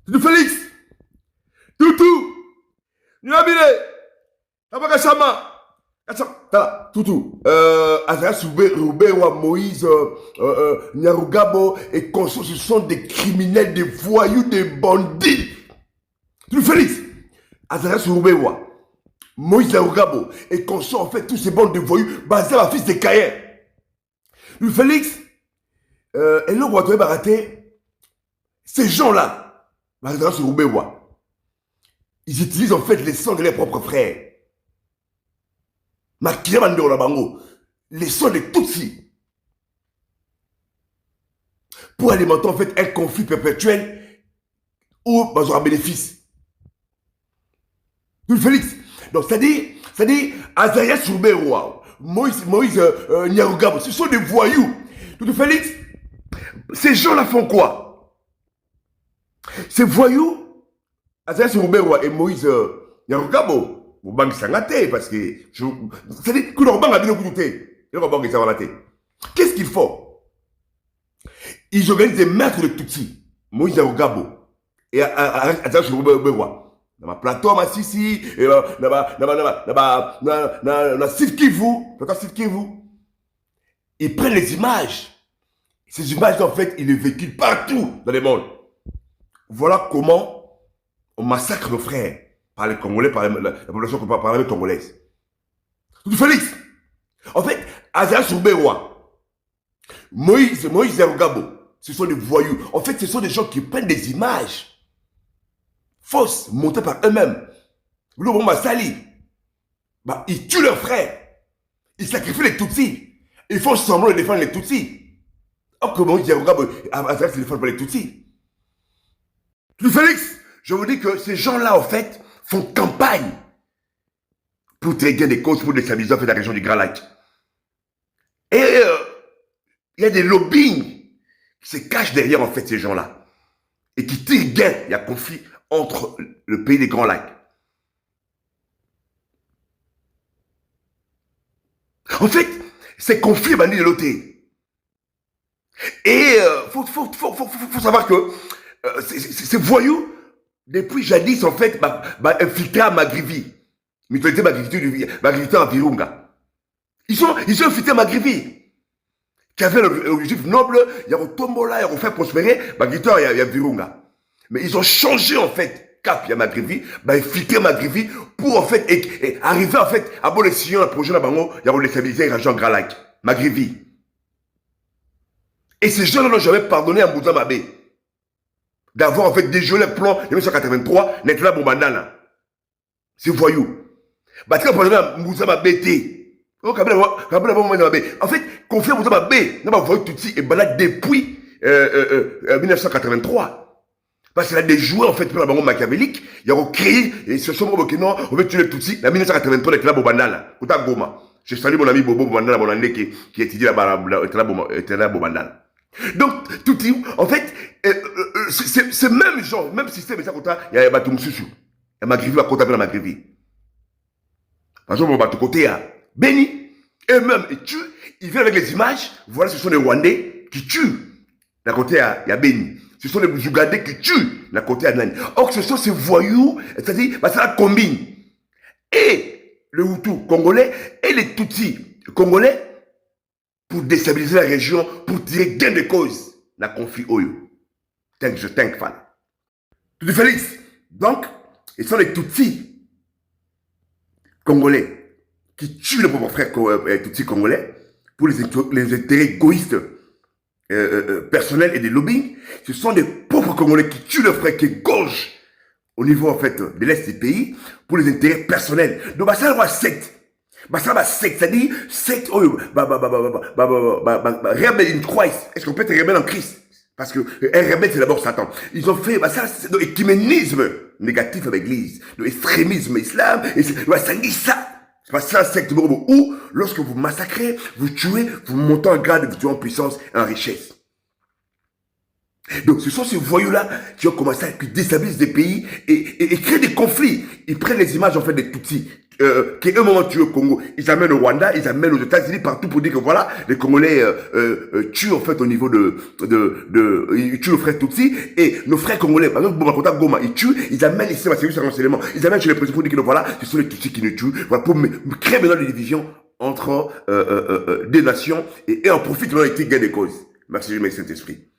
Tutu Félix, Tutu, Nyabile, Tabakashama, Tutu, Azaz Roubewa, Moïse, Nyarugabo et Conso, ce sont des criminels, des voyous, des bandits. Tutu Félix, Azaz Roubewa, Moïse Nyarugabo et Conso, en fait, tous ces bandes de voyous, basés à la fils de Caïn. Tutu Félix, et là, on va barater ces gens-là. Ils utilisent en fait les sangs de leurs propres frères. Les sangs de Tutsi. Pour alimenter en fait un conflit perpétuel où ils auront bénéfice. Félix. Donc c'est-à-dire, Azarias Soubewa, Moïse Nyarugabo, ce sont des voyous. Félix, ces gens-là font quoi? Ces voyous, Azarias Soubewa et Moïse Nyarugabo, vous banque sangaté parce que c'est-à-dire que leur banque a bien goûté. Qu'est-ce qu'ils font? Ils organisent des maîtres de Tutsi, Moïse Nyarugabo et Azarias Soubewa. Dans ma plateforme à Sissi, dans Sud Kivu, ils prennent les images. Ces images, en fait, ils les véhiculent partout dans le monde. Voilà comment on massacre nos frères par les Congolais, par la population par congolaise. Félix, en fait, Azarias Soubewa, Moïse Nyarugabo, ce sont des voyous. En fait, ce sont des gens qui prennent des images fausses, montées par eux-mêmes. Ils tuent leurs frères. Ils sacrifient les Tutsis. Ils font semblant de défendre les Tutsis. Or que Moïse Nyarugabo Azarias se défendent pas les Tutsis. Félix, je vous dis que ces gens-là, en fait, font campagne pour traiter des causes, pour déstabiliser en fait, la région du Grand Lac. Et il y a des lobbying qui se cachent derrière, en fait, ces gens-là. Et qui tirent gain. Il y a conflit entre le pays des Grands Lacs. En fait, ces conflits bandits de l'OT. Et faut savoir que ces voyous, depuis jadis, en fait, infiltrés à Magrivi. Mutualité Magrivi en Virunga. Ils ont infiltré Magrivi. Qui avait l'objectif noble, il y a Tombola, il y a fait prospérer, Magrivi, il y a Virunga. Mais ils ont changé, en fait, cap, il y a Magrivi, infiltré Magrivi pour, en fait, arriver, en fait, à bon les sillons, le projet Nabango, il y a déstabilisé la région Grand Lac. Magrivi. Et ces gens-là n'ont jamais pardonné à Mbouza Mabé d'avoir en fait déjoué le plan de 1983, Netla Bombandana. Ces voyous. Parce qu'on pardonné à Mbouza Mabé. En fait, confier à Mbouza Mabé, n'a pas voyou Tutsi et balade depuis 1983. Parce qu'il a déjoué en fait pour la banque machiavélique, il a créé, et ce sont moi qui non, on veut tuer Tutsi, en 1983, Netla Bombandana. Kouta Goma. Je salue mon ami Bobo Bombandana, mon année qui étudie là-bas, Netla Bombandana. Donc, tout en fait, c'est même genre, même système, il y a Batou Moussoussou. Il y a Magrivi, il y a Kota Magrivi. Par exemple, Batou Côté, Béni, eux-mêmes, ils tuent, ils viennent avec les images, voilà, ce sont les Rwandais qui tuent. D'un côté, il y a Béni. Ce sont les Ougandais qui tuent. D'un côté, il y a Nani. Or, ce sont ces voyous, c'est-à-dire, ça la combine. Et le Hutu congolais et les Tutsis congolais, pour déstabiliser la région, pour tirer gain de cause, la conflit Oyo. Je t'inquiète, fan. Tutu Félix. Donc, ils sont les Tutsis congolais qui tuent les pauvres frères Tutsis congolais pour les intérêts égoïstes personnels et des lobbying. Ce sont des pauvres Congolais qui tuent leurs frères, qui égorgent au niveau en fait de l'Est du pays pour les intérêts personnels. Donc, ça va secte. Ça va secte, c'est-à-dire secte, rebelle in Christ. Est-ce qu'on peut être rebelle en Christ? Parce que un rebelle, c'est d'abord Satan. Ils ont fait, ça, c'est de l'écuménisme négatif avec l'Église, de l'extrémisme islam, et ça dit ça. C'est pas ça, secte où, lorsque vous massacrez, vous tuez, vous montez en grade, vous tuez en puissance et en richesse. Donc, ce sont ces voyous-là qui ont commencé à déstabiliser des pays et créer des conflits. Ils prennent les images, en fait, des Tutsis. qui eux moment tuent au Congo, ils amènent au Rwanda, ils amènent aux États-Unis, partout pour dire que voilà, les Congolais tuent en fait au niveau ils tuent nos frères Tutsi, et nos frères Congolais, par exemple, Boubacar Goma, ils tuent, ils amènent ici, c'est juste un renseignement, ils amènent chez les présidents pour dire que voilà, ce sont les Tutsis qui nous tuent, voilà, pour créer maintenant des divisions entre des nations, et en profite maintenant avec les gains des causes. Merci, je Saint-Esprit.